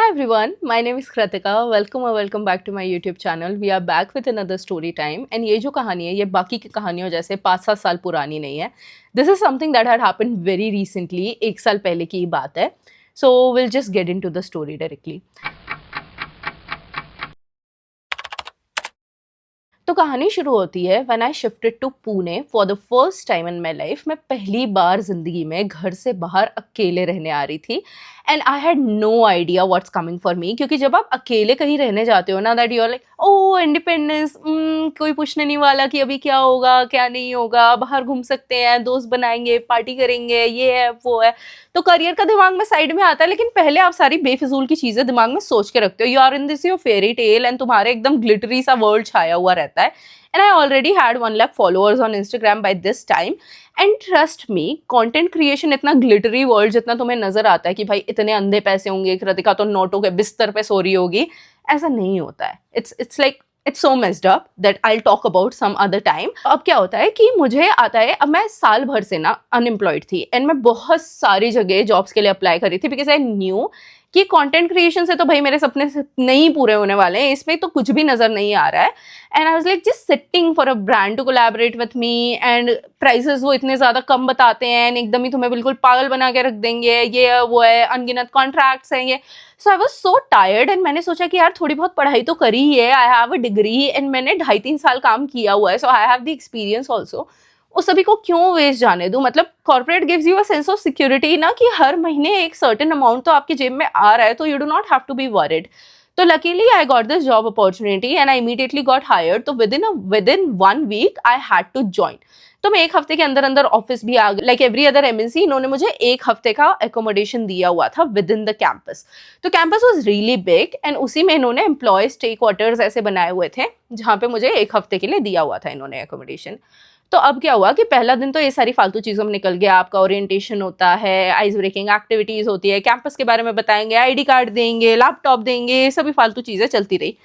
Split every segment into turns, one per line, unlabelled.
everyone, my name is Kritika. Welcome back to my YouTube channel. We are back with another story time. And ये जो कहानी है ये बाकी की कहानियों जैसे 5-7 साल पुरानी नहीं है. This is something that had happened very recently. 1 साल पहले की बात है. So we'll just get into the story directly. तो कहानी शुरू होती है when I shifted to Pune for the first time in my life. मैं पहली बार जिंदगी में घर से बाहर अकेले रहने आ रही थी and I had no idea what's coming for me. क्योंकि जब आप अकेले कहीं रहने जाते हो ना, that you are like oh independence, कोई पूछने नहीं वाला कि अभी क्या होगा क्या नहीं होगा, बाहर घूम सकते हैं, दोस्त बनाएंगे, पार्टी करेंगे, ये है वो है. तो करियर का दिमाग में साइड में आता है, लेकिन पहले आप सारी बेफिजूल की चीजें दिमाग में सोच के रखते हो. You are in this your fairy tale and तुम्हारे एकदम ग्लिटरी सा वर्ल्ड छाया हुआ रहता है. And I already had 1 lakh followers on Instagram by this time. And trust me, content creation इतना glittery world जितना तुम्हें नजर आता है कि भाई इतने अंधे पैसे होंगे, कृतिका तो नोटों के बिस्तर पे सो रही होगी, ऐसा नहीं होता है. It's so messed up that I'll talk about some other time. अब क्या होता है कि मुझे आता है, अब मैं साल भर से ना अनएम्प्लॉयड थी एंड मैं बहुत सारी जगह जॉब्स के लिए अप्लाई करी थी बिकॉज आई न्यू कि कंटेंट क्रिएशन से तो भाई मेरे सपने नहीं पूरे होने वाले हैं, इसमें तो कुछ भी नजर नहीं आ रहा है. And I was like just sitting for a brand to collaborate with me and prices वो इतने ज़्यादा कम बताते हैं एंड एकदम ही तुम्हें बिल्कुल पागल बना के रख देंगे, ये वो है, अनगिनत कॉन्ट्रैक्ट्स हैं ये. So I was so tired and मैंने सोचा कि यार थोड़ी बहुत पढ़ाई तो करी ही है, I have a degree and मैंने 2.5-3 साल काम किया हुआ है, so I have the experience also. उस सभी को क्यों वेस्ट जाने दूं. मतलब corporate gives you a sense of security ना, कि हर महीने एक सर्टेन अमाउंट तो आपकी जेब में आ रहा है, तो you do not have to be worried. तो luckily I got this job opportunity and I immediately got hired. तो within 1 week I had to join. तो मैं 1 हफ्ते के अंदर अंदर ऑफिस भी आ गई. लाइक एवरी अदर एमएनसी, इन्होंने मुझे 1 हफ्ते का एकोमोडेशन दिया हुआ था विद इन द कैंपस. तो campus was really big and उसी में इन्होंने एम्प्लॉय स्टे क्वार्टर्स ऐसे बनाए हुए थे जहाँ पे मुझे 1 हफ्ते के लिए दिया हुआ था इन्होंने एकोमोडेशन. तो अब क्या हुआ कि पहला दिन तो ये सारी फालतू चीज़ों में निकल गया. आपका ओरिएंटेशन होता है, आइस ब्रेकिंग एक्टिविटीज़ होती है, कैंपस के बारे में बताएंगे, आईडी कार्ड देंगे, लैपटॉप देंगे, सभी फालतू चीज़ें चलती रही.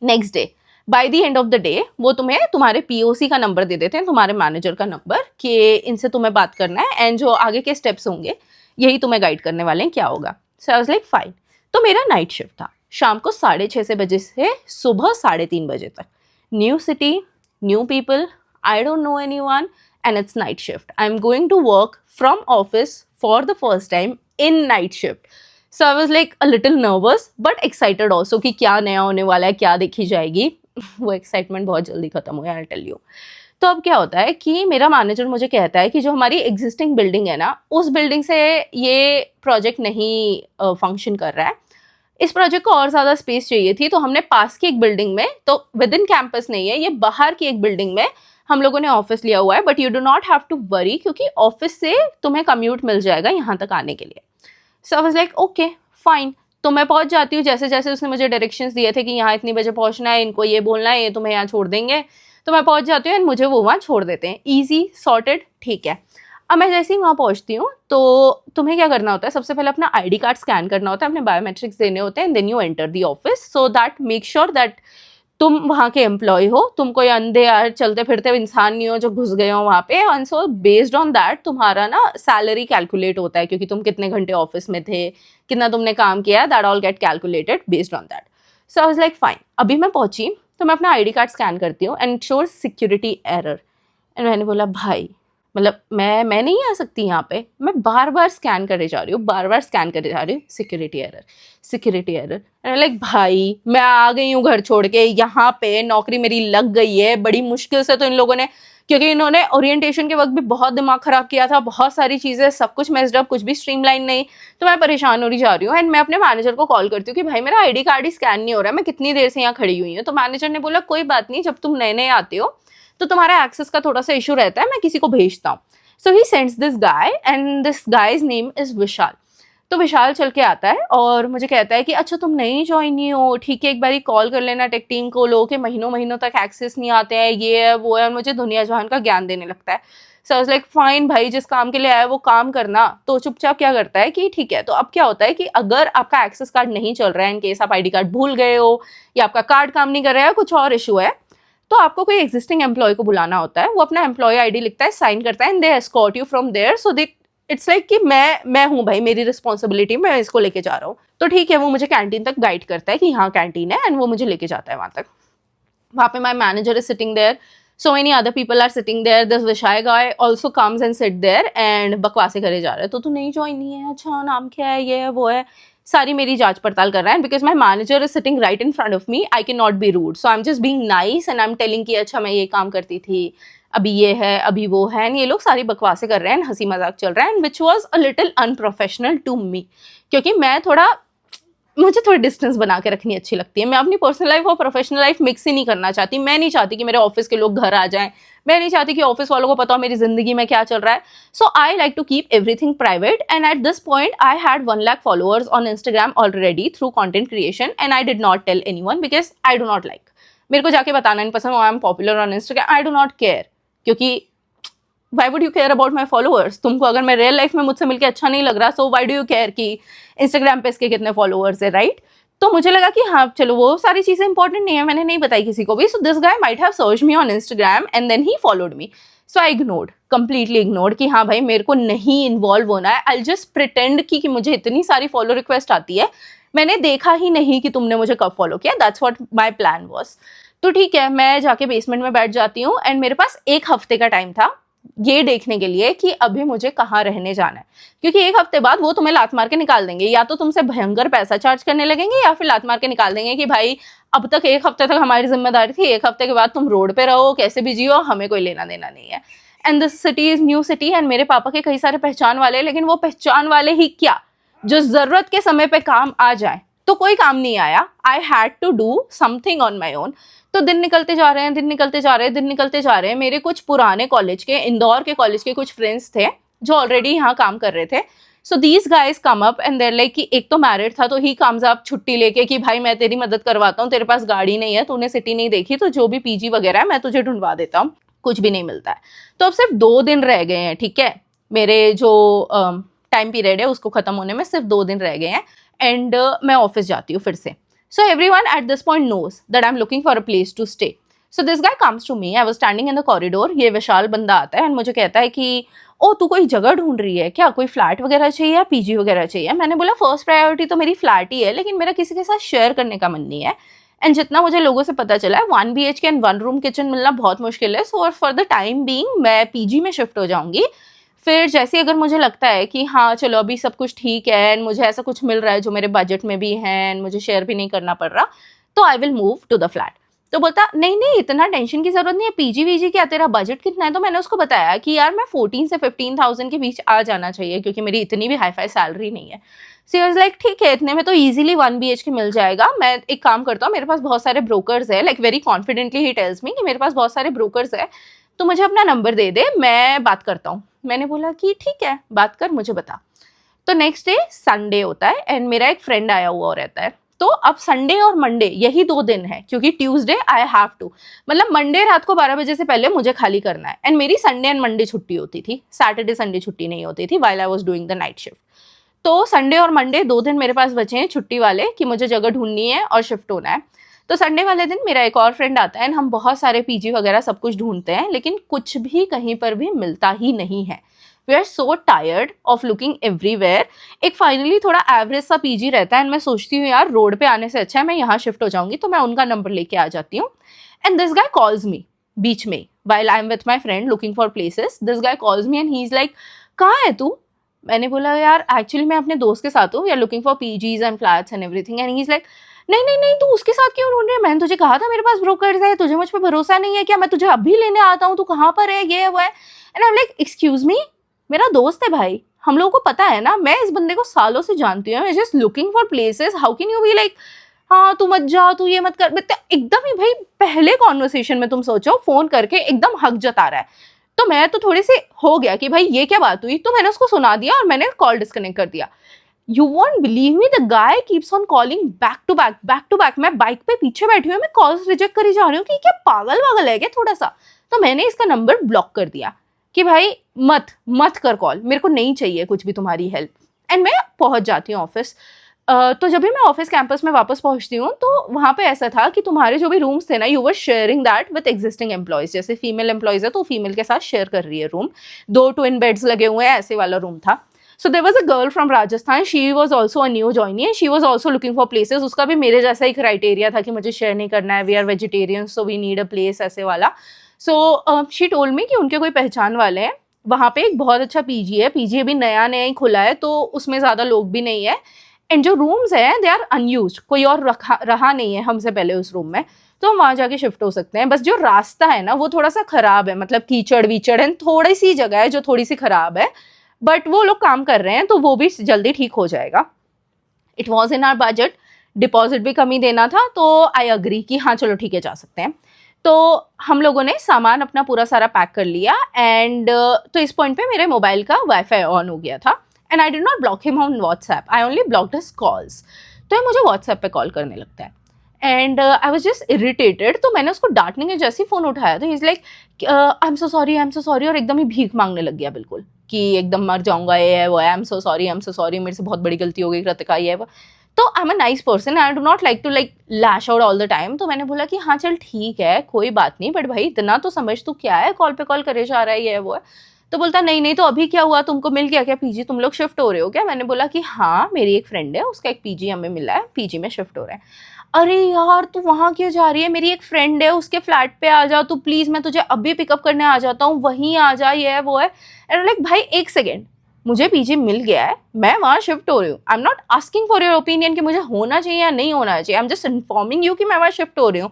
Next day, by the end of the day वो तुम्हें तुम्हारे पीओसी का नंबर दे देते हैं, तुम्हारे मैनेजर का नंबर, कि इनसे तुम्हें बात करना है एंड जो आगे के स्टेप्स होंगे यही तुम्हें गाइड करने वाले हैं क्या होगा. सो आई वाज लाइक फाइन. तो मेरा नाइट शिफ्ट था, शाम को 6:30 बजे से सुबह 3:30 बजे तक. New city, new people, I don't know anyone and it's night shift. I'm going to work from office for the first time in night shift. So I was like a little nervous but excited also कि क्या नया होने वाला है, क्या देखी जाएगी. वो एक्साइटमेंट बहुत जल्दी खत्म हुआ, I'll tell you. तो अब क्या होता है कि मेरा मैनेजर मुझे कहता है कि जो हमारी एग्जिस्टिंग बिल्डिंग है ना, उस बिल्डिंग से ये प्रोजेक्ट नहीं फंक्शन कर रहा है. इस प्रोजेक्ट को और ज़्यादा स्पेस चाहिए थी, तो हमने पास की एक बिल्डिंग में, तो विद इन कैंपस नहीं है ये, बाहर की एक बिल्डिंग में हम लोगों ने ऑफिस लिया हुआ है. But you do not have to worry क्योंकि ऑफिस से तुम्हें कम्यूट मिल जाएगा यहाँ तक आने के लिए. So I was like okay fine. तो मैं पहुँच जाती हूँ जैसे जैसे उसने मुझे डायरेक्शंस दिए थे कि यहाँ इतनी बजे पहुँचना है, इनको ये बोलना है, ये तुम्हें यहाँ छोड़ देंगे. तो मैं पहुँच जाती हूँ एंड मुझे वो वहाँ छोड़ देते हैं. ईजी सॉर्टेड, ठीक है. अब मैं जैसे ही वहाँ पहुँचती हूँ तो तुम्हें क्या करना होता है, सबसे पहले अपना आईडी कार्ड स्कैन करना होता है, अपने बायोमेट्रिक्स देने होते हैं, then you enter the office. So that make sure that तुम वहाँ के एम्प्लॉय हो, तुम कोई अंधे यार चलते फिरते इंसान नहीं हो जो घुस गए हो वहाँ पे. And so based on that तुम्हारा ना सैलरी कैलकुलेट होता है, क्योंकि तुम कितने घंटे ऑफिस में थे, कितना तुमने काम किया, that all get calculated based on that. So I was like fine. अभी मैं पहुंची तो मैं अपना आईडी कार्ड स्कैन करती हूँ and sure security error. And मैंने बोला भाई, मतलब मैं नहीं आ सकती यहाँ पे, मैं बार बार स्कैन करे जा रही हूँ, बार बार स्कैन करे जा रही हूँ, security error, security error. And like भाई मैं आ गई हूँ घर छोड़ के, यहाँ पे नौकरी मेरी लग गई है बड़ी मुश्किल से. तो इन लोगों ने, क्योंकि इन्होंने ओरिएंटेशन के वक्त भी बहुत दिमाग खराब किया था, बहुत सारी चीज़ें, सब कुछ मेस्ड अप, कुछ भी स्ट्रीमलाइन नहीं. तो मैं परेशान हो रही जा रही हूँ एंड मैं अपने मैनेजर को कॉल करती हूँ कि भाई मेरा आईडी कार्ड ही स्कैन नहीं हो रहा है, मैं कितनी देर से यहाँ खड़ी हुई हूँ. तो मैनेजर ने बोला कोई बात नहीं, जब तुम नए नए आते हो तो तुम्हारा एक्सेस का थोड़ा सा इशू रहता है, मैं किसी को भेजता हूँ. So he sends this guy and this guy's name is Vishal. तो विशाल चल के आता है और मुझे कहता है कि अच्छा तुम नई ज्वाइन ही हो, ठीक है, एक बारी कॉल कर लेना टेक टीम को, लोगों के महीनों महीनों तक एक्सेस नहीं आते हैं, ये है वो है, और मुझे दुनिया जहान का ज्ञान देने लगता है. So I was like fine भाई, जिस काम के लिए आया वो काम करना. तो चुपचाप क्या करता है कि ठीक है. तो अब क्या होता है कि अगर आपका एक्सेस कार्ड नहीं चल रहा है, इन केस आप आईडी कार्ड भूल गए हो या आपका कार्ड काम नहीं कर रहा है, कुछ और इशू है, तो आपको कोई एग्जिस्टिंग एम्प्लॉय को बुलाना होता है. वो अपना एम्प्लॉय आईडी लिखता है, साइन करता है and they escort you from there. So they it's like कि मैं हूँ भाई, मेरी रिस्पॉन्सिबिलिटी, मैं इसको लेके जा रहा हूँ। तो ठीक है, वो मुझे कैंटीन तक गाइड करता है कि हाँ कैंटीन है, एंड वो मुझे लेके जाता है वहाँ तक। वहाँ पे my manager is sitting there, so many other people are sitting there, this Vishai guy also comes and sit there and बकवासें करे जा रहा है, तो तू नहीं ज्वाइन नहीं है, अच्छा नाम क्या है, ये है वो है, सारी मेरी जांच पड़ताल कर रहा है। Because my manager is sitting right in front of me, I can not be rude, so I am just being nice and I am telling कि अच्छा मैं ये काम करती थी, अभी ये है, अभी वो है, एंड ये लोग सारी बकवासें कर रहे हैं, हंसी मजाक चल रहा है, and which was a little unprofessional to me, क्योंकि मुझे थोड़ी डिस्टेंस बना के रखनी अच्छी लगती है। मैं अपनी पर्सनल लाइफ और प्रोफेशनल लाइफ मिक्स ही नहीं करना चाहती। मैं नहीं चाहती कि मेरे ऑफिस के लोग घर आ जाएं, मैं नहीं चाहती कि ऑफिस वालों को पता हो मेरी जिंदगी में क्या चल रहा है। So I like to keep everything private, and at this point I had 1 lakh followers on Instagram already through content creation, and I did not tell anyone because I do not like, मेरे को जाके बताना नहीं पसंद, I am popular on Instagram, I do not care, क्योंकि why would you care about my followers? तुमको अगर मैं रियल लाइफ में मुझसे मिलके अच्छा नहीं लग रहा, so why do you care कि इंस्टाग्राम पे इसके कितने फॉलोअर्स है, राइट? तो मुझे लगा कि हाँ चलो वो सारी चीजें इंपॉर्टेंट नहीं है, मैंने नहीं बताई किसी को भी। So this guy might have searched me on Instagram and then he followed me, so I ignored, completely ignored कि हाँ भाई मेरे को नहीं इन्वॉल्व होना है। आई जस्ट प्रिटेंड कि मुझे इतनी सारी फॉलो रिक्वेस्ट आती है, मैंने देखा ही नहीं कि तुमने मुझे कब फॉलो किया, that's what my plan was. तो ठीक है, मैं जाके बेसमेंट में बैठ जाती हूँ, एंड मेरे पास 1 हफ्ते का टाइम था ये देखने के लिए कि अभी मुझे कहाँ रहने जाना है, क्योंकि 1 हफ्ते बाद वो तुम्हें लात मार के निकाल देंगे, या तो तुमसे भयंकर पैसा चार्ज करने लगेंगे या फिर लात मार के निकाल देंगे कि भाई अब तक 1 हफ्ते तक हमारी जिम्मेदारी थी, 1 हफ्ते के बाद तुम रोड पे रहो, कैसे भी जियो, हमें कोई लेना देना नहीं है। And this city is new city, and मेरे पापा के कई सारे पहचान वाले, लेकिन वो पहचान वाले ही क्या, जो जरूरत के समय पे काम आ जाए, तो कोई काम नहीं आया। I had to do something on my own. तो दिन निकलते जा रहे हैं, दिन निकलते जा रहे हैं, दिन निकलते जा रहे हैं। मेरे कुछ पुराने कॉलेज के, इंदौर के कॉलेज के कुछ फ्रेंड्स थे जो ऑलरेडी यहाँ काम कर रहे थे। So these guys come up and they're like कि एक तो मैरिड था, तो ही कम्स अप छुट्टी लेके कि भाई मैं तेरी मदद करवाता हूँ, तेरे पास गाड़ी नहीं है, तूने सिटी नहीं देखी, तो जो भी पीजी वगैरह है मैं तुझे ढूंढवा देता हूँ, कुछ भी नहीं मिलता है। तो अब सिर्फ 2 दिन रह गए हैं, ठीक है, मेरे जो टाइम पीरियड है उसको खत्म होने में सिर्फ 2 दिन रह गए हैं, एंड मैं ऑफिस जाती हूँ फिर से। So everyone at this point knows that I'm looking for a place to stay. So this guy comes to me. I was standing in the corridor. ये विशाल बंदा आता है एंड मुझे कहता है कि ओ तू कोई जगह ढूंढ रही है क्या, कोई फ्लैट वगैरह चाहिए या पीजी वगैरह चाहिए। मैंने बोला फर्स्ट प्रायोरिटी तो मेरी फ्लैट ही है, लेकिन मेरा किसी के साथ शेयर करने का मन नहीं है। एंड जितना मुझे लोगों से पता चला है 1 BHK एंड 1 रूम किचन मिलना बहुत मुश्किल है। So for the time being मैं पीजी में शिफ्ट हो जाऊंगी। फिर जैसे अगर मुझे लगता है कि हाँ चलो अभी सब कुछ ठीक है एंड मुझे ऐसा कुछ मिल रहा है जो मेरे बजट में भी है एंड मुझे शेयर भी नहीं करना पड़ रहा, तो I will move to the flat. तो बोलता नहीं नहीं इतना टेंशन की जरूरत नहीं है, पीजी वीजी क्या, तेरा बजट कितना है। तो मैंने उसको बताया कि यार मैं 14 से 15,000 के बीच आ जाना चाहिए, क्योंकि मेरी इतनी भी हाई फाई सैलरी नहीं है। सी वाज लाइक ठीक है, इतने में तो इजीली 1 BHK मिल जाएगा। मैं एक काम करता हूँ, मेरे पास बहुत सारे ब्रोकर्स है, लाइक वेरी कॉन्फिडेंटली ही टेल्स मी कि मेरे पास बहुत सारे ब्रोकर्स है, तो मुझे अपना नंबर दे दे, मैं बात करता हूँ। मैंने बोला कि ठीक है बात कर, मुझे बता। तो नेक्स्ट डे संडे होता है एंड मेरा एक फ्रेंड आया हुआ रहता है। तो अब संडे और मंडे यही 2 दिन है, क्योंकि ट्यूसडे आई हैव टू, मतलब मंडे रात को 12 बजे से पहले मुझे खाली करना है। एंड मेरी संडे एंड मंडे छुट्टी होती थी, सैटरडे संडे छुट्टी नहीं होती थी while I was doing the night shift. तो संडे और मंडे 2 दिन मेरे पास बचे हैं छुट्टी वाले कि मुझे जगह ढूंढनी है और शिफ्ट होना है। तो संडे वाले दिन मेरा एक और फ्रेंड आता है एंड हम बहुत सारे पीजी वगैरह सब कुछ ढूंढते हैं, लेकिन कुछ भी कहीं पर भी मिलता ही नहीं है। We are so tired of looking everywhere. एक फाइनली थोड़ा एवरेज सा पीजी रहता है एंड मैं सोचती हूँ यार रोड पे आने से अच्छा है मैं यहाँ शिफ्ट हो जाऊंगी, तो मैं उनका नंबर लेके आ जाती हूँ। And this guy calls me बीच में, while I am with my friend looking for places. This guy calls me and he is like कहाँ है तू। मैंने बोला यार एक्चुअली मैं अपने दोस्त के साथ हूँ, we are looking for PGs and flats and everything. And he is like नहीं नहीं नहीं, तू उसके साथ क्यों ढूंढ रही है, मैंने तुझे कहा था मेरे पास ब्रोकर्स है, तुझे मुझ पर भरोसा नहीं है क्या, मैं तुझे अभी लेने आता हूँ, तू कहाँ पर है, ये है वो है। And I am like excuse me, मेरा दोस्त है भाई, हम लोगों को पता है ना, मैं इस बंदे को सालों से जानती हूँ, just looking for places, how can you be like हाँ तू मत जा, तू ये मत कर। एकदम ही भाई पहले कॉन्वर्सेशन में तुम सोचो फोन करके एकदम हक जता रहा है। तो मैं तो थोड़ी सी हो गया कि भाई ये क्या बात हुई, तो मैंने उसको सुना दिया और मैंने कॉल डिस्कनेक्ट कर दिया। You won't believe me, the guy keeps on calling back to back, back to back। मैं बाइक पे पीछे बैठी हूँ, मैं कॉल्स रिजेक्ट करी जा रही हूँ कि क्या पागल वागल है क्या थोड़ा सा। तो मैंने इसका नंबर ब्लॉक कर दिया कि भाई मत कर कॉल, मेरे को नहीं चाहिए कुछ भी तुम्हारी हेल्प। एंड मैं पहुंच जाती हूँ ऑफिस। तो जब भी मैं ऑफिस कैंपस में वापस पहुंचती हूँ तो वहाँ पे ऐसा था कि तुम्हारे जो भी रूम्स थे ना, you were sharing that with existing employees. जैसे फीमेल एम्प्लॉयज है तो फीमेल के साथ शेयर कर रही है रूम, 2 ट्विन बेड्स लगे हुए हैं, ऐसे वाला रूम था। So there was a girl from Rajasthan, she was also a new joinee and she was also looking for places. उसका भी मेरे जैसा ही क्राइटेरिया था कि मुझे शेयर नहीं करना है, we are vegetarians so we need a place, ऐसे वाला। सो शी टोल्ड मी कि उनके कोई पहचान वाले हैं वहाँ पे, एक बहुत अच्छा पीजी है, पीजी अभी नया नया ही खुला है तो उसमें ज़्यादा लोग भी नहीं है, एंड जो रूम्स हैं दे आर अनयूज्ड, कोई और रहा नहीं है हमसे पहले उस रूम में, तो हम वहाँ जाके शिफ्ट हो सकते हैं। बस जो रास्ता है ना वो थोड़ा सा खराब है, मतलब कीचड़ वीचड़ है, थोड़ी सी जगह है जो थोड़ी सी खराब है, बट वो लोग काम कर रहे हैं तो वो भी जल्दी ठीक हो जाएगा। It was in are budget, deposit भी कम ही देना था, तो आई अग्री कि हाँ चलो ठीक है जा सकते हैं। तो हम लोगों ने सामान अपना पूरा सारा पैक कर लिया एंड तो इस पॉइंट पे मेरे मोबाइल का वाईफाई ऑन हो गया था and I did not block him on WhatsApp, I only blocked his calls. तो ये मुझे व्हाट्सएप पे कॉल करने लगता है and I was just irritated, तो मैंने उसको डांटने के जैसे ही फ़ोन उठाया तो ही is like I am so sorry, I am so sorry, और एकदम ही भीख मांगने लग गया बिल्कुल कि एकदम मर जाऊंगा, ये है वो है, I am so sorry, I am so sorry, मेरे से बहुत बड़ी गलती हो गई कृतिका, ये है वो। तो I am a nice person, I do not like to like lash out all the time. तो मैंने बोला कि हाँ चल ठीक है कोई बात नहीं, बट भाई इतना तो समझ, तू क्या है कॉल पे कॉल करे जा रहा है, ये है वो है। तो बोलता नहीं नहीं, तो अभी क्या हुआ, तुमको मिल गया क्या पीजी, तुम लोग शिफ्ट हो रहे हो क्या? मैंने बोला कि हाँ मेरी एक फ्रेंड है, उसका एक पीजी हमें मिला है, पीजी में शिफ्ट हो रहा है। अरे यार तू वहाँ क्यों जा रही है, मेरी एक फ्रेंड है उसके फ्लैट पे आ जा तू प्लीज़, मैं तुझे अभी पिकअप करने आ जाता हूँ, वहीं आ जा, ये है वो है। एंड लाइक भाई एक सेकेंड, मुझे पीजी मिल गया है, मैं वहाँ शिफ्ट हो रही हूँ, आई am not asking for your opinion कि मुझे होना चाहिए या नहीं होना चाहिए, आई एम जस्ट इन्फॉर्मिंग यू कि मैं वहाँ शिफ्ट हो रही हूँ।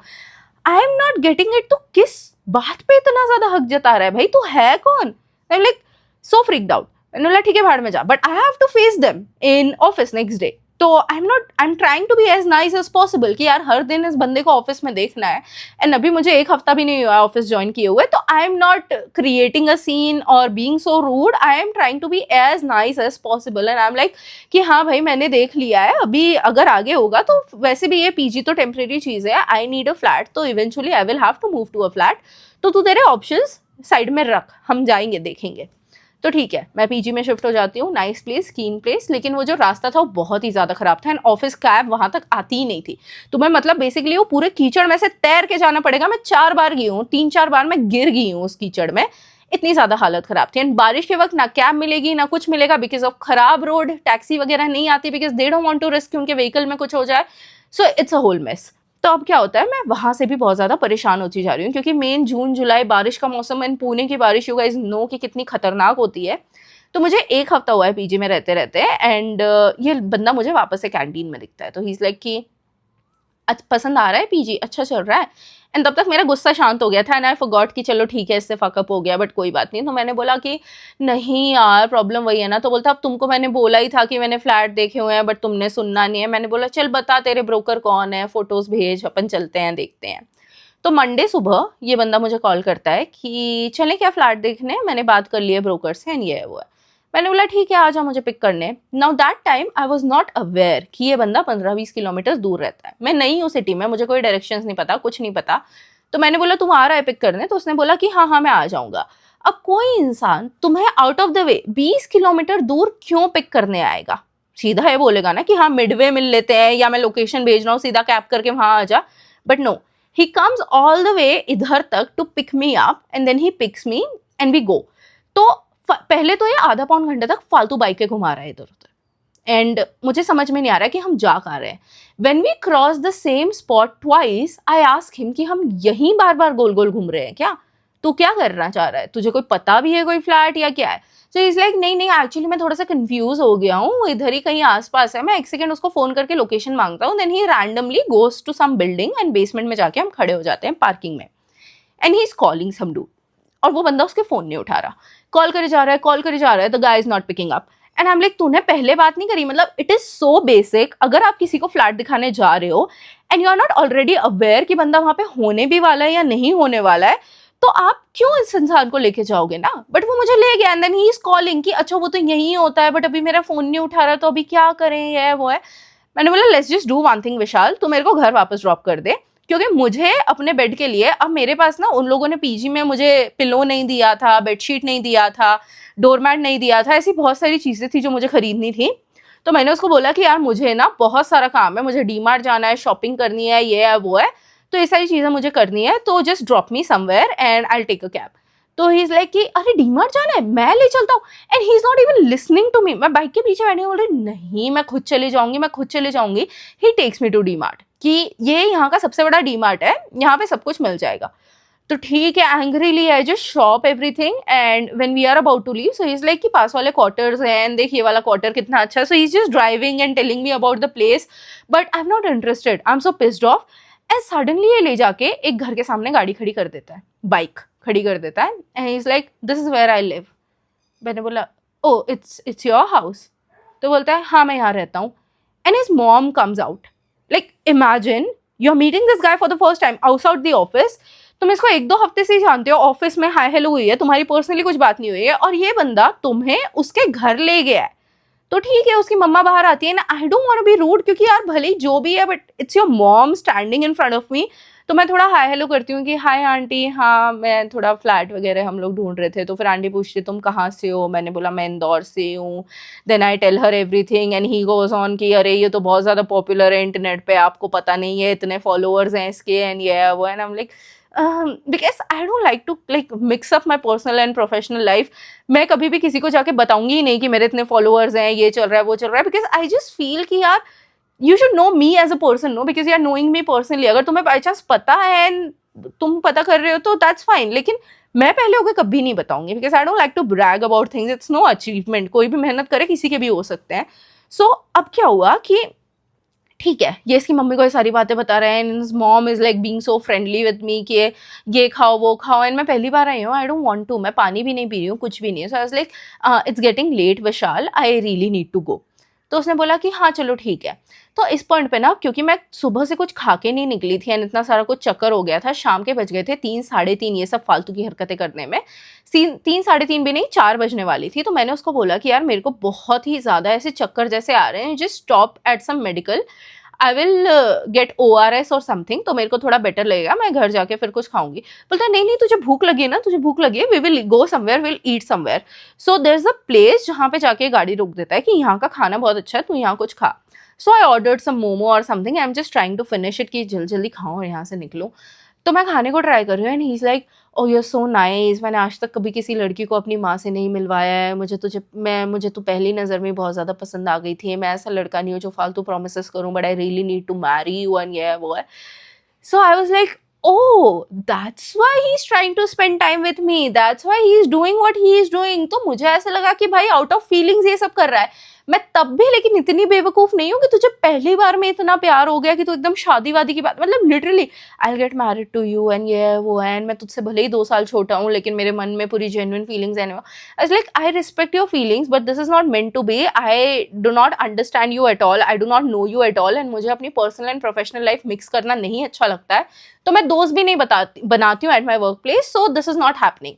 आई एम नॉट गेटिंग इट, तो किस बात पे इतना ज्यादा हक जता रहा है भाई, तू है कौन? I am like so freaked out. मैंने बोला ठीक है भाड़ में जा, but I have to face them in office next day. तो I am trying to be as nice as possible कि यार हर दिन इस बंदे को ऑफिस में देखना है, एंड अभी मुझे एक हफ्ता भी नहीं हुआ ऑफिस ज्वाइन किए हुए, तो I am not creating a scene और being so rude, I am trying to be as nice as possible and I am like कि हाँ भाई मैंने देख लिया है, अभी अगर आगे होगा तो वैसे भी ये पीजी तो टेम्परेरी चीज़ है, आई नीड अ फ्लैट, तो eventually I will have to move to a flat, तो तू तेरे ऑप्शंस साइड में रख, हम जाएंगे देखेंगे। तो ठीक है मैं पीजी में शिफ्ट हो जाती हूँ, नाइस प्लेस, क्लीन प्लेस, लेकिन वो जो रास्ता था वो बहुत ही ज़्यादा ख़राब था एंड ऑफिस कैब वहाँ तक आती ही नहीं थी। तो मैं मतलब बेसिकली वो पूरे कीचड़ में से तैर के जाना पड़ेगा। मैं 4 बार गई हूँ, 3-4 बार मैं गिर गई हूँ उस कीचड़ में, इतनी ज़्यादा हालत ख़राब थी। एंड बारिश के वक्त ना कैब मिलेगी ना कुछ मिलेगा बिकॉज ऑफ ख़राब रोड, टैक्सी वगैरह नहीं आती because they don't want to risk उनके व्हीकल में कुछ हो जाए, so it's a whole mess. तो अब क्या होता है, मैं वहाँ से भी बहुत ज़्यादा परेशान होती जा रही हूँ क्योंकि मेन जून जुलाई बारिश का मौसम, एंड पुणे की बारिश यू गाइस नो कि कितनी खतरनाक होती है। तो मुझे एक हफ्ता हुआ है पीजी में रहते रहते एंड ये बंदा मुझे वापस से कैंटीन में दिखता है, तो ही इज़ लाइक कि पसंद आ रहा है पीजी, अच्छा चल रहा है। एंड तब तक मेरा गुस्सा शांत हो गया था एंड आई फॉरगॉट कि चलो ठीक है इससे फकअप हो गया बट कोई बात नहीं। तो मैंने बोला कि नहीं यार प्रॉब्लम वही है ना। तो बोलता अब तुमको मैंने बोला ही था कि मैंने फ्लैट देखे हुए हैं बट तुमने सुनना नहीं है। मैंने बोला चल बता तेरे ब्रोकर कौन है, फोटोज भेज, अपन चलते हैं देखते हैं। तो मंडे सुबह ये बंदा मुझे कॉल करता है कि चलें क्या फ्लैट देखने, मैंने बात कर ली है ब्रोकर से एंड ये है वो है। मैंने बोला ठीक है आ जाओ मुझे पिक करने। Now that time I was not aware कि ये बंदा 15-20 किलोमीटर दूर रहता है। मैं नई हूँ सिटी में, मुझे कोई डायरेक्शंस नहीं पता, कुछ नहीं पता। तो मैंने बोला तुम आ रहा है पिक करने? तो उसने बोला कि हाँ हाँ मैं आ जाऊँगा। अब कोई इंसान तुम्हें out of the way 20 kilometre दूर क्यों पिक करने आएगा? सीधा ये बोलेगा ना कि हाँ मिडवे मिल लेते हैं या मैं लोकेशन भेज रहा हूँ सीधा कैब करके वहाँ आ जा। But no, he comes all the way इधर तक to pick me up and then he picks me and we go. तो पहले तो ये आधा पौन घंटे तक फालतू बाइकें घुमा रहा है इधर उधर एंड मुझे समझ में नहीं आ रहा है कि हम जा कहाँ रहे हैं। When we cross the same spot twice I ask him कि हम यहीं बार बार गोल गोल घूम रहे हैं क्या? तू क्या करना चाह रहा है? तुझे कोई पता भी है कोई फ्लैट या क्या है? सो इज लाइक नहीं नहीं एक्चुअली मैं थोड़ा सा कंफ्यूज हो गया हूँ, इधर ही कहीं आसपास है, मैं एक सेकंड उसको फोन करके लोकेशन मांगता हूँ। Then he randomly goes to some building and basement में जाके हम खड़े हो जाते हैं पार्किंग में and he is calling some dude और वो बंदा उसके फोन नहीं उठा रहा, कॉल करे जा रहा है, कॉल करे जा रहा है, the guy is not picking up and I am like तूने पहले बात नहीं करी? मतलब इट इज सो बेसिक, अगर आप किसी को फ्लैट दिखाने जा रहे हो and you are not already aware कि बंदा वहां पे होने भी वाला है या नहीं होने वाला है, तो आप क्यों इस इंसान को लेके जाओगे ना? बट वो मुझे ले गया and then he is calling कि अच्छा वो तो यही होता है बट अभी मेरा फोन नहीं उठा रहा तो अभी क्या करें, ये है वो है। मैंने बोला let's just do one thing Vishal, तू मेरे को घर वापस ड्रॉप कर दे क्योंकि मुझे अपने बेड के लिए, अब मेरे पास ना उन लोगों ने पीजी में मुझे पिलो नहीं दिया था, बेडशीट नहीं दिया था, डोरमैट नहीं दिया था, ऐसी बहुत सारी चीज़ें थी जो मुझे खरीदनी थी। तो मैंने उसको बोला कि यार मुझे ना बहुत सारा काम है, मुझे डीमार्ट जाना है, शॉपिंग करनी है, ये है वो है, तो ये सारी चीज़ें मुझे करनी है, तो just drop me somewhere and I will take a cab. तो ही इज लाइक कि अरे डीमार्ट जाना है, मैं ले चलता हूँ। And he is not even listening to me. मैं बाइक के पीछे बैठी बोल रही नहीं मैं खुद चले जाऊंगी, मैं खुद चले जाऊंगी। ही टेक्स मी टू डीमार्ट कि ये यहाँ का सबसे बड़ा डीमार्ट है, यहाँ पे सब कुछ मिल जाएगा। तो ठीक है, angrily I just shop everything and when we are about to leave so is like कि पास वाले क्वार्टर्स हैं एंड देख ये वाला क्वार्टर कितना अच्छा है। So is just driving and telling me about the place, but I am not interested, I am so pissed off. And suddenly ये ले जाके एक घर के सामने गाड़ी खड़ी कर देता है, बाइक खड़ी कर देता है and he is like this is where I live. मैंने बोला ओ इट्स योर हाउस? तो बोलता है हाँ मैं यहाँ रहता हूँ। And his mom comes out. Like imagine you are meeting this guy for the first time outside the office, तुम इसको 1-2 हफ्ते से ही जानते हो, ऑफिस में हाय हेलो हुई है, तुम्हारी पर्सनली कुछ बात नहीं हुई है, और ये बंदा तुम्हें उसके घर ले गया है। तो ठीक है उसकी मम्मा बाहर आती है ना, I don't want to be rude क्योंकि यार भले ही जो भी है but it's your mom standing in front of me. तो मैं थोड़ा हाय हेलो करती हूँ कि हाय आंटी, हाँ मैं थोड़ा फ्लैट वगैरह हम लोग ढूंढ रहे थे। तो फिर आंटी पूछती तुम कहाँ से हो? मैंने बोला मैं इंदौर से हूँ। Then I tell her everything and he goes on कि अरे ये तो बहुत ज़्यादा पॉपुलर है इंटरनेट पे, आपको पता नहीं है, इतने फॉलोअर्स हैं इसके एंड ये वो। And I am like because I don't like to like mix up my personal and professional life. मैं कभी भी किसी को जाके बताऊंगी ही नहीं कि मेरे इतने फॉलोअर्स हैं, ये चल रहा है वो चल रहा है, बिकॉज आई जस्ट फील कि यार you should know me as a person, no, because you are knowing me personally. अगर तुम्हें बाई चांस पता है एंड तुम पता कर रहे हो तो दैट्स फाइन, लेकिन मैं पहले होकर कभी नहीं बताऊंगी because I don't like to brag about things. It's no achievement, कोई भी मेहनत करे किसी के भी हो सकते हैं। सो अब क्या हुआ कि ठीक है ये इसकी मम्मी को ये सारी बातें बता रहे हैं and his mom is like being so friendly with me कि ये खाओ वो खाओ। एंड मैं पहली बार आई हूँ, आई डोंट वांट टू, मैं पानी भी नहीं पी रही हूँ, कुछ भी नहीं है। So I was like it's getting late Vishal, I really need to go. तो उसने बोला कि हाँ चलो ठीक है। तो इस पॉइंट पे ना क्योंकि मैं सुबह से कुछ खा के नहीं निकली थी एंड इतना सारा कुछ चक्कर हो गया था, शाम के बज गए थे 3-3:30 ये सब फालतू की हरकतें करने में। 3-3:30 भी नहीं, 4 बजने वाली थी। तो मैंने उसको बोला कि यार मेरे को बहुत ही ज़्यादा ऐसे चक्कर जैसे आ रहे हैं, just stop at some medical, I will get ORS और समथिंग, तो मेरे को थोड़ा बेटर लगेगा, मैं घर जाके फिर कुछ खाऊंगी। बोलता है नहीं नहीं तुझे भूख लगी है ना, तुझे भूख लगी है, we will go somewhere, will eat somewhere. So there is a place जहाँ पे जाके गाड़ी रोक देता है कि यहाँ का खाना बहुत अच्छा है, तू यहाँ कुछ खा। सो आई ऑर्डर्ड सम मोमो और something, I am just trying to finish it कि जल्दी जल्दी खाऊं और यहाँ से निकलूं। तो मैं खाने को ट्राई कर रही हूँ and he is like oh you are so nice, मैंने आज तक कभी किसी लड़की को अपनी माँ से नहीं मिलवाया है, मुझे तो पहली नज़र में बहुत ज़्यादा पसंद आ गई थी, मैं ऐसा लड़का नहीं हूँ जो फालतू प्रोमिस करूँ, but I really need to marry you and ये वो है। So I was like oh that's why he's trying to spend time with me, that's why he is doing what he is doing। तो मुझे ऐसा लगा कि भाई out of feelings ये सब कर रहा है। मैं तब भी लेकिन इतनी बेवकूफ नहीं हूँ कि तुझे पहली बार में इतना प्यार हो गया कि तू एकदम शादी वादी की बात, मतलब literally I will get married to you and ये वो एंड मैं तुझसे भले ही 2 साल छोटा हूँ लेकिन मेरे मन में पूरी जेन्युइन फीलिंग्स हैं। I like I respect your feelings but this is not meant to be, I do not understand you at all, I do not know you at all, and मुझे अपनी personal and professional life mix करना नहीं अच्छा लगता है। तो मैं दोस्त भी नहीं बनाती हूँ at my work place, so this is not happening.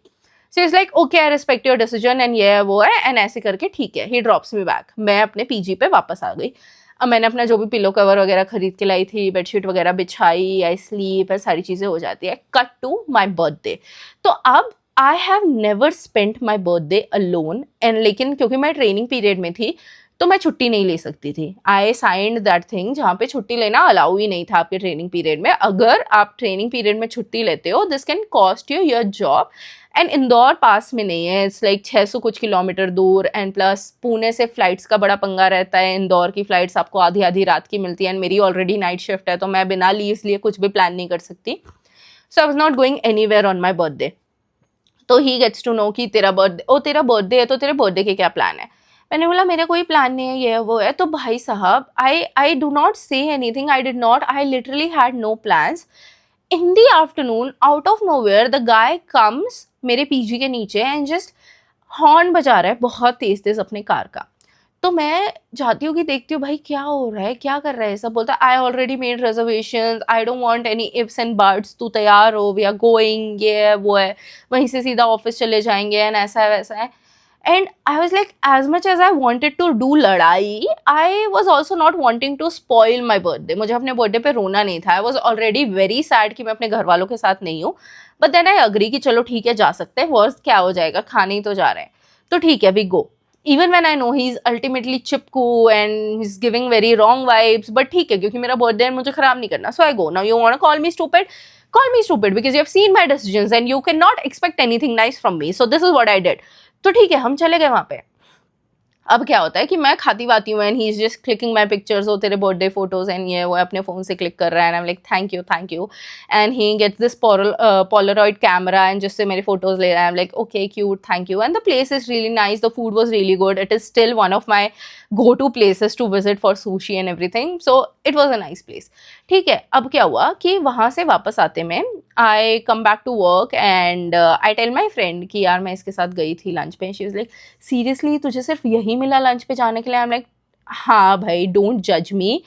So is like okay I respect your decision and ये वो है एंड ऐसे करके ठीक है, ही ड्रॉप्स मी बैक। मैं अपने PG पे वापस आ गई। अब मैंने अपना जो भी पिलो कवर वगैरह खरीद के लाई थी, बेडशीट वगैरह बिछाई, आई स्लीप है, सारी चीज़ें हो जाती है। Cut to my birthday. तो अब I have never spent my birthday alone and, लेकिन क्योंकि मैं ट्रेनिंग पीरियड में थी तो मैं छुट्टी नहीं ले सकती थी। आई साइंड दैट थिंग जहाँ पे छुट्टी लेना अलाउ ही नहीं था आपके ट्रेनिंग पीरियड में। अगर आप ट्रेनिंग पीरियड में छुट्टी लेते हो this can cost you your job. And Indore पास में नहीं है, इट्स लाइक 600 कुछ किलोमीटर दूर एंड प्लस पुणे से फ्लाइट्स का बड़ा पंगा रहता है। इंदौर की फ्लाइट्स आपको आधी आधी रात की मिलती है एंड मेरी ऑलरेडी नाइट शिफ्ट है तो मैं बिना लीव लिए कुछ भी प्लान नहीं कर सकती। So I was not going anywhere on my birthday. तो ही गेट्स टू नो कि तेरा बर्थडे है तो तेरे बर्थडे के क्या प्लान है। मैंने बोला मेरा कोई प्लान नहीं है, ये वो है। तो भाई साहब I do not say anything, I literally had no plans. In the afternoon out of nowhere the guy comes मेरे PG के नीचे एंड जस्ट हॉर्न बजा रहा है बहुत तेज तेज अपने कार का। तो मैं जाती हूँ कि देखती हूँ भाई क्या हो रहा है, क्या कर रहा है। सब बोलता है I already made reservation, I don't want any ifs and buts, तू तैयार हो, वी आर गोइंग, ये है वो है, वहीं से सीधा ऑफिस चले जाएंगे एंड ऐसा है वैसा है। And I was like, as much as I wanted to do लड़ाई, I was also not wanting to spoil my birthday। मुझे अपने बर्थडे पे रोना नहीं था। I was already very sad कि मैं अपने घर वालों के साथ नहीं हूँ। But then I agree कि चलो ठीक है जा सकते हैं, वर्स्ट क्या हो जाएगा, खाने ही तो जा रहे हैं, तो ठीक है we go. Even when I know he is ultimately चिपकू and he is giving very wrong vibes, but ठीक है क्योंकि मेरा बर्थडे है, मुझे खराब नहीं करना, so I go. Now you want to call me stupid because you have seen my decisions and you cannot expect anything nice from me, so this is what I did. तो ठीक है, हम चले गए वहां पे. अब क्या होता है कि मैं खाती वाती हूँ and he is just clicking my pictures, वो तेरे बर्थडे फोटोज एंड ये वो अपने फ़ोन से क्लिक कर रहा है and I am like thank you and he gets this Polaroid camera and जिससे मेरे फोटोज ले रहा है. I am like okay cute, thank you, and the place is really nice, the food was really good, it is still one of my go to places to visit for sushi and everything, so it was a nice place. ठीक है, अब क्या हुआ कि वहाँ से वापस आते में I come back to work and I tell my friend कि यार मैं इसके साथ गई थी लंच पे. She was like seriously तुझे सिर्फ यही मिला लंच पे जाने के लिए? I'm like हाँ भाई, don't judge me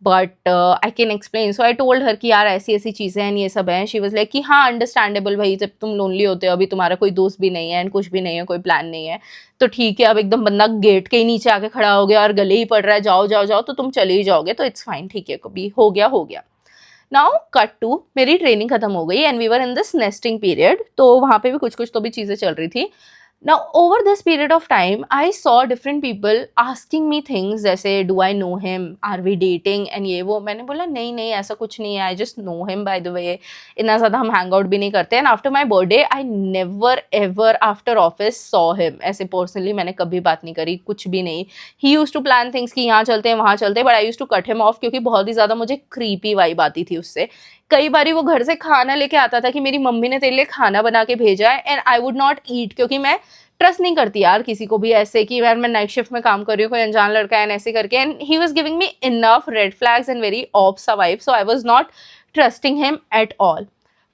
but I can explain. So I told her कि यार ऐसी ऐसी चीज़ें हैं, ये सब हैं. शी वॉज लाइक कि हाँ अंडरस्टैंडेबल भाई, जब तुम लोनली होते हो, अभी तुम्हारा कोई दोस्त भी नहीं है एंड कुछ भी नहीं है, कोई प्लान नहीं है, तो ठीक है. अब एकदम बंदा गेट के ही नीचे आके खड़ा हो गया और गले ही पड़ रहा है जाओ जाओ जाओ, तो तुम चले ही जाओगे, तो इट्स फाइन, ठीक है, कभी हो गया. नाउ कट टू, मेरी ट्रेनिंग खत्म हो गई and we were in this nesting period, तो वहाँ पे भी कुछ कुछ तो भी चीज़ें चल रही थी. Now, over this period of time, I saw different people asking me things जैसे do I know him, are we dating and ये वो. मैंने बोला नहीं नहीं ऐसा कुछ नहीं है, I just know him by the way, इतना ज़्यादा हम hang out भी नहीं करते. And after my birthday, I never ever after office saw him. ऐसे personally मैंने कभी बात नहीं करी, कुछ भी नहीं. He used to plan things कि यहाँ चलते हैं वहाँ चलते हैं, but I used to cut him off क्योंकि बहुत ही ज़्यादा मुझे creepy vibe आती थी उससे. कई बारी वो घर से खाना लेके आता था कि मेरी मम्मी ने तेरे लिए खाना बना के भेजा है and I would not eat, क्योंकि मैं ट्रस्ट नहीं करती यार किसी को भी ऐसे कि यार मैं नाइट शिफ्ट में काम कर रही हूँ, कोई अनजान लड़का है ऐसे करके. And he was giving me enough red flags and very ops vibe, so I was not trusting him at all.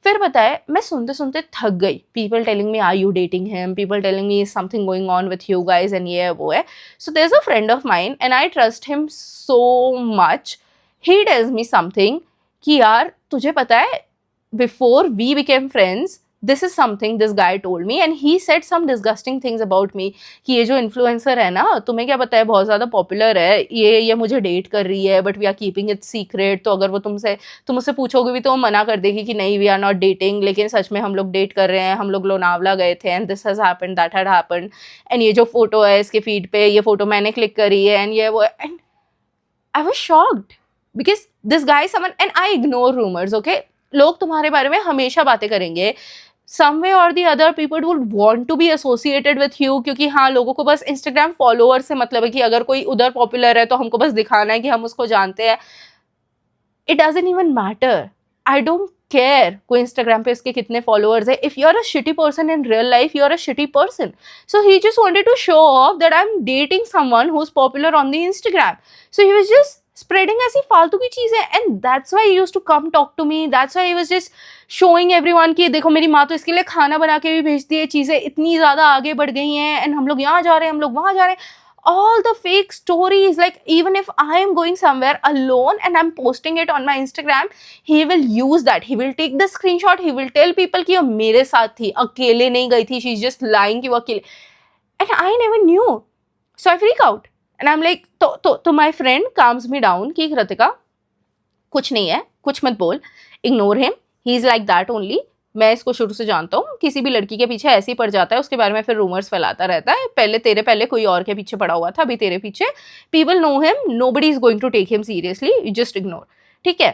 फिर बताए मैं सुनते सुनते थक गई. People telling me are you dating him, people telling me something going on with you guys and ये वो है. So there is a friend of mine and I trust him so much. He tells me something कि यार तुझे पता है before we became friends, this is something this guy told me and he said some disgusting things about me कि ये जो influencer है ना, तुम्हें क्या पता है, बहुत ज़्यादा पॉपुलर है, ये मुझे डेट कर रही है but we are keeping it secret. तो अगर वो तुम उससे पूछोगे भी तो वो मना कर देगी कि नहीं वी आर नॉट डेटिंग, लेकिन सच में हम लोग डेट कर रहे हैं, हम लोग लोनावला गए थे and this has happened that had happened and ये जो फोटो है इसके फीड पे, ये फोटो मैंने क्लिक करी है एंड ये वो. And I was shocked because this guy someone and I ignore rumours. Okay, लोग तुम्हारे बारे में हमेशा बातें करेंगे, सम वे और the other people would want to be associated with you, क्योंकि हाँ लोगों को बस इंस्टाग्राम फॉलोअर से मतलब है कि अगर कोई उधर पॉपुलर है तो हमको बस दिखाना है कि हम उसको जानते हैं. It doesn't even matter, I don't care कोई इंस्टाग्राम पे इसके कितने फॉलोअर्स है. If you are a shitty person in real life, you are a shitty person. So he just wanted to show off that I am dating someone who is popular on the Instagram. So he was just spreading ऐसी फालतू की चीज़ें and that's why he used to come talk to me, that's why he was just showing everyone कि देखो मेरी माँ तो इसके लिए खाना बना के भी भेजती है, चीज़ें इतनी ज़्यादा आगे बढ़ गई हैं and हम लोग यहाँ जा रहे हैं, हम लोग वहाँ जा रहे हैं. All the fake stories, like even if I am going somewhere alone and I'm posting it on my Instagram, he will use that, he will take the screenshot, he will tell people कि वो मेरे साथ थी, अकेले नहीं गई थी, she's just lying कि वो अकेले. And I never knew, so I freak out. And I am like तो my friend calms me down कि कृतिका कुछ नहीं है, कुछ मत बोल, ignore him, he is like that only. मैं इसको शुरू से जानता हूँ, किसी भी लड़की के पीछे ऐसे ही पड़ जाता है, उसके बारे में फिर रूमर्स फैलाता रहता है. पहले कोई और के पीछे पड़ा हुआ था, अभी तेरे पीछे. People know him, nobody is going to take him seriously, you just ignore. ठीक है,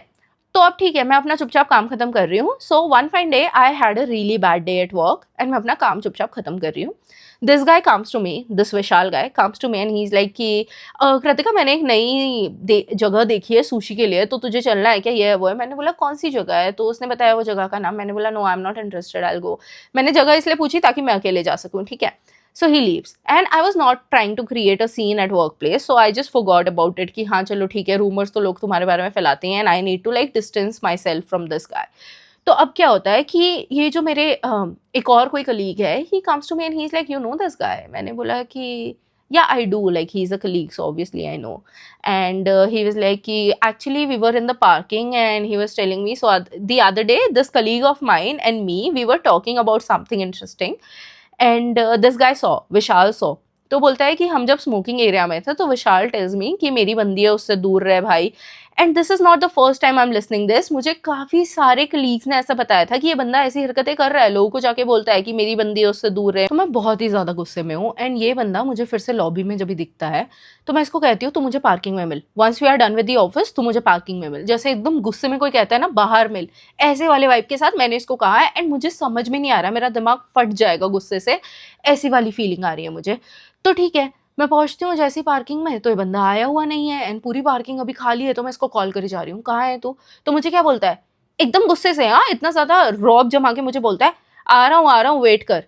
तो अब ठीक है, मैं अपना चुपचाप काम खत्म कर रही हूँ. So one fine day I had a really bad day at work and मैं अपना काम चुपचाप खत्म कर रही हूँ. This guy comes to me, this Vishal guy comes to me and he is like कि कृतिका मैंने एक नई जगह देखी है सुशी के लिए, तो तुझे चलना है क्या, ये है वो है. मैंने बोला कौन सी जगह है, तो उसने बताया वो जगह का नाम. मैंने बोला no I am not interested, I will go. मैंने जगह इसलिए पूछी ताकि मैं अकेले जा सकूँ. ठीक है, so he leaves and I was not trying to create a scene at workplace, so I just forgot about it कि हाँ चलो ठीक है, rumors तो लोग तुम्हारे बारे में फैलाते हैं and I need to like distance myself from this guy. तो अब क्या होता है कि ये जो मेरे एक और कोई कलीग है, he comes to me and he's like you know this guy. मैंने बोला कि yeah I do, like he's a colleague so obviously I know. And he was like कि actually we were in the parking and he was telling me, so the other day this colleague of mine and me, we were talking about something interesting and this guy saw, Vishal saw. तो बोलता है कि हम जब smoking area में थे तो विशाल tells me कि मेरी बंदी है उससे दूर रहे भाई. And this is not the first time I am listening this. मुझे काफ़ी सारे कलीग्स ने ऐसा बताया था कि ये बंदा ऐसी हरकतें कर रहा है, लोगों को जाके बोलता है कि मेरी बंदी उससे दूर रहे. तो मैं बहुत ही ज़्यादा गुस्से में हूँ. एंड ये बंदा मुझे फिर से लॉबी में जब भी दिखता है तो मैं इसको कहती हूँ तू मुझे पार्किंग में मिल, once we are done with the office तू मुझे पार्किंग में मिल. जैसे एकदम गुस्से में कोई कहता है ना बाहर मिल, ऐसे वाले वाइब के साथ मैंने इसको कहा है. एंड मुझे समझ में नहीं आ रहा, मेरा दिमाग फट जाएगा गुस्से से, ऐसी वाली फीलिंग आ रही है मुझे. तो ठीक है, मैं पहुंचती हूँ जैसी पार्किंग में तो ये बंदा आया हुआ नहीं है. एंड पूरी पार्किंग अभी खाली है. तो मैं इसको कॉल करी जा रही हूँ, कहाँ है तू? तो मुझे क्या बोलता है, एकदम गुस्से से, हाँ इतना ज्यादा रौब जमा के मुझे बोलता है आ रहा हूँ वेट कर.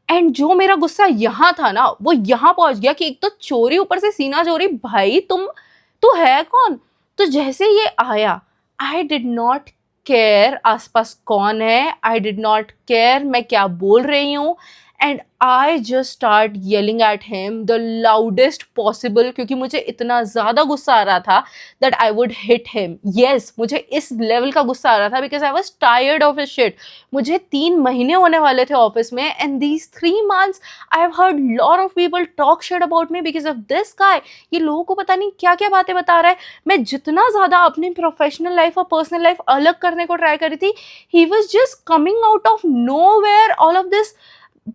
एंड जो मेरा गुस्सा यहाँ था ना वो यहाँ पहुंच गया कि एक तो चोरी ऊपर से सीना चोरी. भाई तू है कौन? तो जैसे ये आया, आई डिड नॉट केयर आसपास कौन है, आई डिड नॉट केयर मैं क्या बोल रही हूँ. And I just start yelling at him the loudest possible, क्योंकि मुझे इतना ज़्यादा गुस्सा आ रहा था that I would hit him. Yes, मुझे इस लेवल का गुस्सा आ रहा था because I was tired of his shit. मुझे 3 महीने होने वाले थे ऑफिस में and these 3 months I have heard lot of people talk shit about me because of this guy. ये लोगों को पता नहीं क्या क्या बातें बता रहा है. मैं जितना ज़्यादा अपनी प्रोफेशनल लाइफ और पर्सनल लाइफ अलग करने को ट्राई करी थी, he was just coming out of nowhere all of this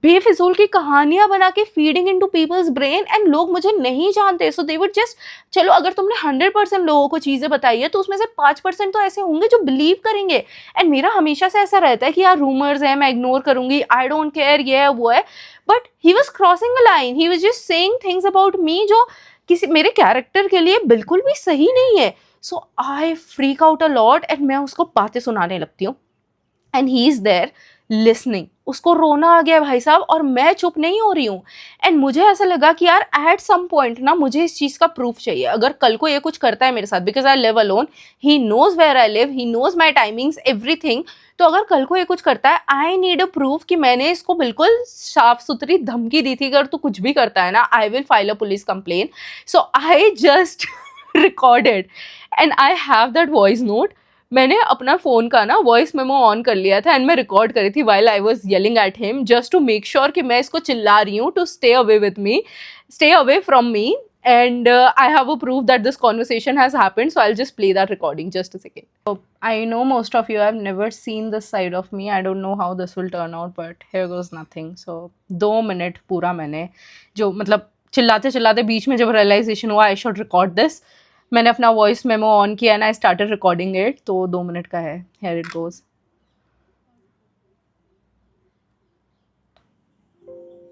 बेफिजूल की कहानियां बना के feeding into people's brain. And लोग मुझे नहीं जानते, सो दे वुड जस्ट, चलो अगर तुमने 100% लोगों को चीज़ें बताई है तो उसमें से 5% तो ऐसे होंगे जो बिलीव करेंगे. एंड मेरा हमेशा से ऐसा रहता है कि यार रूमर्स है, मैं इग्नोर करूंगी, आई डोंट केयर, ये है वो है. But he was crossing a line, he was just saying things about me जो किसी मेरे कैरेक्टर के लिए बिल्कुल भी सही नहीं है. So I freak out a lot and मैं उसको बातें सुनाने लगती हूँ. And he is there listening. उसको रोना आ गया भाई साहब और मैं चुप नहीं हो रही हूँ. एंड मुझे ऐसा लगा कि यार एट सम पॉइंट ना मुझे इस चीज़ का प्रूफ चाहिए. अगर कल को ये कुछ करता है मेरे साथ, because I live alone, he knows where I live, he knows my timings everything. तो अगर कल को ये कुछ करता है, आई नीड अ प्रूफ कि मैंने इसको बिल्कुल साफ सुथरी धमकी दी थी अगर तू कुछ भी करता है ना I will file a police complain. So I just recorded and I have that voice note. मैंने अपना फ़ोन का ना वॉइस मेमो ऑन कर लिया था एंड मैं रिकॉर्ड करी थी while I was yelling at him just to make sure कि मैं इसको चिल्ला रही हूँ to stay away with me, stay away from me. And I have a proof that this conversation has happened, so I'll just play that recording. Just a second. So, I know most of you have never seen this side of me. I don't know how this will turn out, but here goes nothing. So 2 minute पूरा मैंने जो मतलब चिल्लाते चिल्लाते बीच में जब realization हुआ I should record this, मैंने अपना वॉइस मेमो ऑन किया and I started recording it. तो 2 मिनट का है. Here it goes.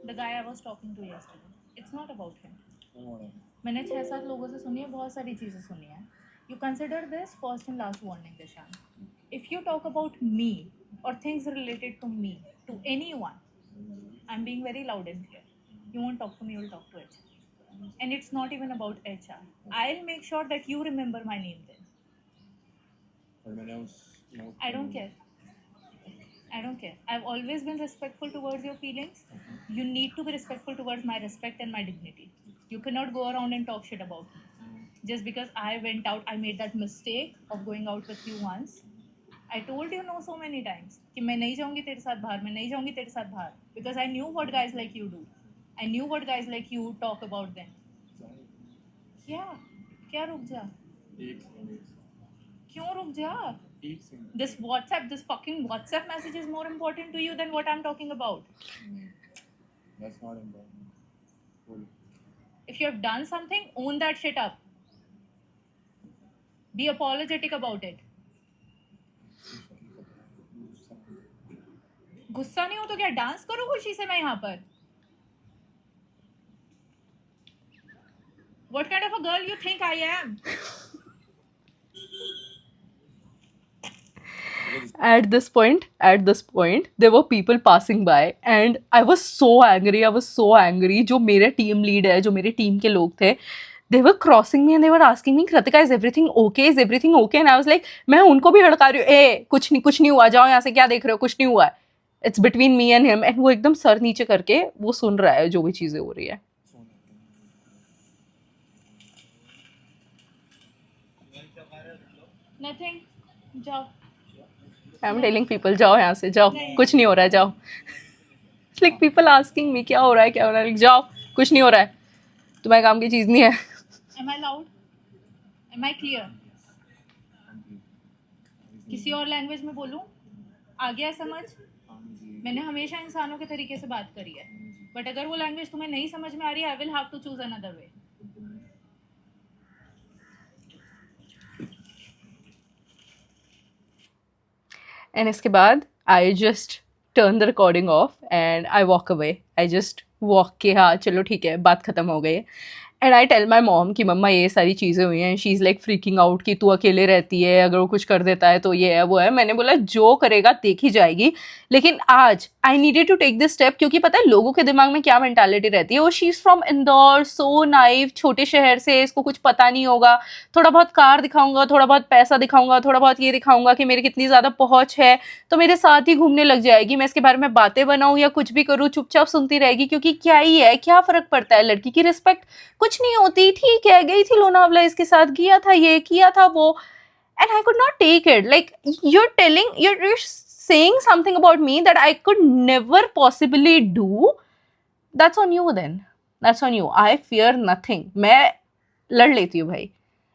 The guy I was talking to yesterday, it's not about him. मैंने 6-7 लोगों से सुनी है, बहुत सारी चीज़ें सुनी है. You consider this first and last warning Dishan. If you talk about me or things related to me to anyone, I am being very loud and clear. You won't talk to me, you'll talk to HR. And it's not even about HR. I'll make sure that you remember my name then. I don't care. I don't care. I've always been respectful towards your feelings. You need to be respectful towards my respect and my dignity. You cannot go around and talk shit about me. Just because I went out, I made that mistake of going out with you once. I told you no so many times कि मैं नहीं जाऊँगी तेरे साथ बाहर, मैं नहीं जाऊँगी तेरे साथ बाहर. Because I knew what guys like you do. I knew what guys like you talk about them. क्या रुक जा? क्यों रुक जा? This fucking WhatsApp message is more important to you than what I'm talking about.
That's not important. Cool.
If you have done something, own that shit up. Be apologetic about it. गुस्सा नहीं हो तो क्या dance करो खुशी से मैं यहाँ पर? What kind of a girl you think I am? At this point, there were people passing by and I was so angry. जो मेरे टीम लीड है, जो मेरे टीम के लोग थे, they were crossing me and they were asking me, Kritika, is everything okay? And I was like, मैं उनको भी हड़का रही हूँ, कुछ नहीं हुआ, जाओ यहाँ से, क्या देख रहे हो, कुछ नहीं हुआ. It's between me and him. And वो एकदम सर नीचे करके वो सुन रहा है जो भी चीज़ें हो रही है. Nothing. जाओ. I'm telling people जाओ यहाँ से, जाओ, कुछ नहीं हो रहा है, जाओ. It's like people asking me क्या हो रहा है, जाओ, कुछ नहीं हो रहा है, तुम्हारे काम की चीज़ नहीं है. Am I loud? Am I clear?
किसी और लैंग्वेज में बोलूं? आ गया समझ?
हाँ जी
मैंने हमेशा इंसानों के तरीके से बात करी है, बट अगर वो लैंग्वेज तुम्हें नहीं समझ में आ रही है, I will have to choose another way.
And इसके बाद I just turn the recording off and I walk away. I just walk के हाँ चलो ठीक है बात ख़त्म हो गई है. And I tell my mom कि मम्मा ये सारी चीज़ें हुई हैं. She is like freaking out कि तू अकेले रहती है, अगर वो कुछ कर देता है तो ये है वो है. मैंने बोला जो करेगा देखी जाएगी, लेकिन आज I needed to take this step क्योंकि पता है लोगों के दिमाग में क्या मेंटालिटी रहती है. वो she is from Indore, so naive, छोटे शहर से, इसको कुछ पता नहीं होगा. थोड़ा बहुत कार दिखाऊंगा, थोड़ा बहुत पैसा दिखाऊंगा, थोड़ा बहुत ये दिखाऊंगा कि मेरी कितनी ज़्यादा पहुँच है तो मेरे साथ ही घूमने लग जाएगी. मैं इसके बारे में बातें बनाऊँ या कुछ भी करूँ चुपचाप सुनती रहेगी, क्योंकि क्या ही है, क्या फ़र्क पड़ता है. लड़की की रिस्पेक्ट कुछ नहीं होती. ठीक है गई थी लोनावला, इसके साथ किया था ये किया था वो. And I could not take it. Like you're saying something about me that I could never possibly do. That's on you then. That's on you. I fear nothing. मैं लड़ लेती हूँ भाई.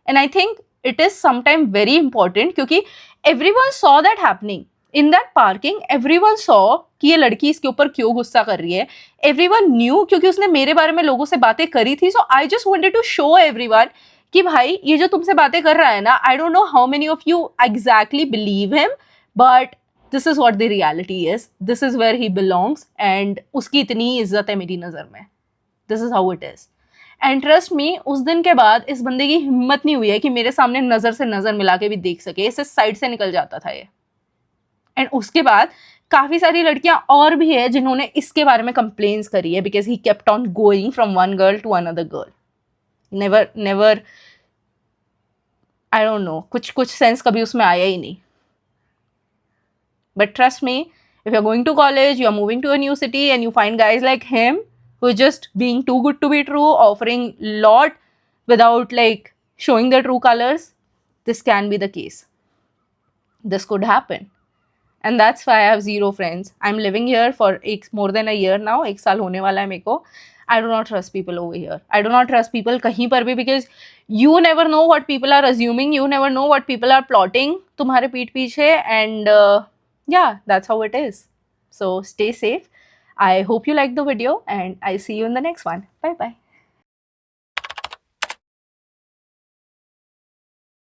And I think it is sometime very important क्योंकि everyone saw that happening. In that parking, everyone saw कि ये लड़की इसके ऊपर क्यों गुस्सा कर रही है. Everyone knew क्योंकि उसने मेरे बारे में लोगों से बातें करी थी. So I just wanted to show everyone कि भाई ये जो तुमसे बातें कर रहा है ना, I don't know how many of you exactly believe him, but this is what the reality is. This is where he belongs and उसकी इतनी इज्जत है मेरी नज़र में. This is how it is. And trust me, उस दिन के बाद इस बंदे की हिम्मत नहीं हुई है कि मेरे सामने नज़र से नज़र मिला के भी देख सके. इसे साइड से निकल जाता था ये. एंड उसके बाद काफ़ी सारी लड़कियां और भी है जिन्होंने इसके बारे में कंप्लेन्स करी है because he kept on going from one girl to another girl. Never I don't know, कुछ सेंस कभी उसमें आया ही नहीं. But trust me, if you're going to college, you're moving to a new city and you find guys like him who are just being too good to be true, offering lot without like showing their true colors, this can be the case. This could happen. And that's why I have zero friends. I'm living here for more than a year now. 1 साल होने वाला है मेरे को. I do not trust people over here. I do not trust people कहीं पर भी because you never know what people are assuming. You never know what people are plotting तुम्हारे पीठ पीछे. And yeah, that's how it is. So stay safe. I hope you liked the video and I see you in the next one. Bye bye.